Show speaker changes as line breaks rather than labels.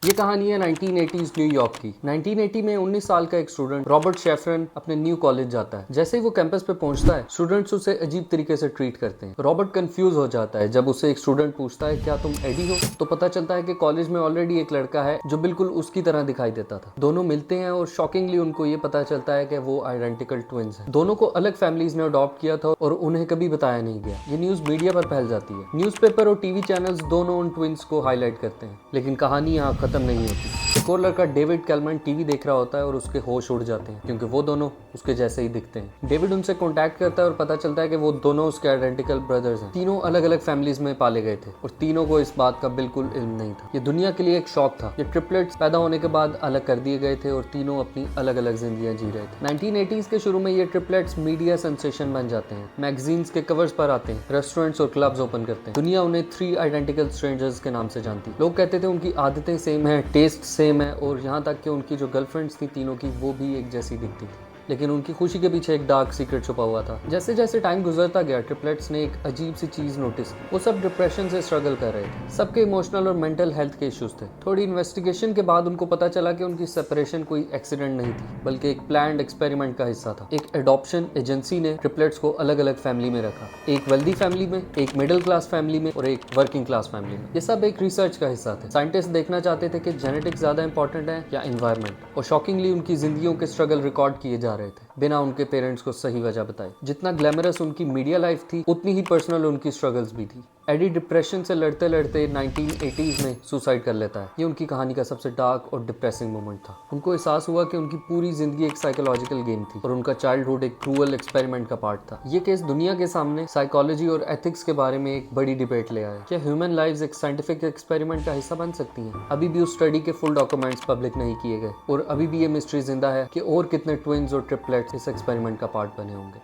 ये कहानी है 1980s न्यूयॉर्क की। 1980 में 19 साल का एक स्टूडेंट रॉबर्ट शेफरन अपने न्यू कॉलेज जाता है। जैसे ही वो कैंपस पे पहुंचता है, स्टूडेंट्स उसे अजीब तरीके से ट्रीट करते हैं। रॉबर्ट कंफ्यूज हो जाता है जब उसे एक स्टूडेंट पूछता है, क्या तुम एडी हो? तो पता चलता है कि कॉलेज में ऑलरेडी एक लड़का है जो बिल्कुल उसकी तरह दिखाई देता था। दोनों मिलते हैं और शॉकिंगली उनको ये पता चलता है कि वो आइडेंटिकल ट्विंस हैं। दोनों को अलग फैमिलीज ने अडॉप्ट किया था और उन्हें कभी बताया नहीं गया। ये न्यूज मीडिया पर फैल जाती है। न्यूज़पेपर और टीवी चैनल्स दोनों उन ट्विंस को हाईलाइट करते हैं, लेकिन कहानी यहाँ खत्म नहीं होती। एक और लड़का डेविड कैलमैन टीवी देख रहा होता है और उसके होश उड़ जाते हैं क्योंकि वो दोनों उसके जैसे ही दिखते हैं। डेविड उनसे कांटेक्ट करता है और पता चलता है कि वो दोनों उसके आइडेंटिकल ब्रदर्स हैं। तीनों अलग अलग फैमिलीज में पाले गए थे और तीनों को इस बात का बिल्कुल इल्म नहीं था। ये दुनिया के लिए एक शॉक था। ये ट्रिपलेट्स पैदा होने के बाद अलग कर दिए गए थे और तीनों अपनी अलग अलग जिंदगियां जी रहे थे। 1980s के शुरू में ये ट्रिपलेट्स मीडिया सेंसेशन बन जाते हैं। मैगजीन्स के कवर्स पर आते हैं, रेस्टोरेंट्स और क्लब्स ओपन करते हैं। दुनिया उन्हें 3 आइडेंटिकल स्ट्रेंजर्स के नाम से जानती। लोग कहते थे उनकी आदतें सेम है, टेस्ट सेम है और यहाँ तक कि उनकी जो गर्लफ्रेंड्स थी तीनों की, वो भी एक जैसी दिखती थी। लेकिन उनकी खुशी के पीछे एक डार्क सीक्रेट छुपा हुआ था। जैसे जैसे टाइम गुजरता गया, ट्रिपलेट्स ने एक अजीब सी चीज नोटिस की। वो सब डिप्रेशन से स्ट्रगल कर रहे थे। सबके इमोशनल और मेंटल हेल्थ के इश्यूज थे। थोड़ी इन्वेस्टिगेशन के बाद उनको पता चला कि उनकी सेपरेशन कोई एक्सीडेंट नहीं थी, बल्कि एक प्लान्ड एक्सपेरिमेंट का हिस्सा था। एक एडॉप्शन एजेंसी ने ट्रिपलेट्स को अलग अलग फैमिली में रखा। एक वेल्दी फैमिली में, एक मिडिल क्लास फैमिली में और एक वर्किंग क्लास फैमिली में। ये सब एक रिसर्च का हिस्सा थे। साइंटिस्ट देखना चाहते थे कि जेनेटिक्स ज्यादा इंपॉर्टेंट है या एनवायरमेंट। और शॉकिंगली उनकी जिंदगियों के स्ट्रगल रिकॉर्ड किए जा रहे थे बिना उनके पेरेंट्स को सही वजह बताए। जितना ग्लैमरस उनकी मीडिया लाइफ थी, उतनी ही पर्सनल उनकी स्ट्रगल्स भी थी। एडी डिप्रेशन से लड़ते लड़ते 1980s में सुसाइड कर लेता है। ये उनकी कहानी का सबसे डार्क और डिप्रेसिंग मोमेंट था। उनको एहसास हुआ कि उनकी पूरी जिंदगी एक साइकोलॉजिकल गेम थी और उनका चाइल्डहुड एक क्रूअल एक्सपेरिमेंट का पार्ट था। ये केस दुनिया के सामने साइकोलॉजी और एथिक्स के बारे में एक बड़ी डिबेट ले आया। क्या ह्यूमन लाइव्स एक साइंटिफिक एक्सपेरिमेंट का हिस्सा बन सकती हैं? अभी भी उस स्टडी के फुल डॉक्यूमेंट्स पब्लिक नहीं किए गए और अभी भी ये मिस्ट्री जिंदा है कि और कितने ट्विंस और ट्रिपलेट्स इस एक्सपेरिमेंट का पार्ट बने होंगे।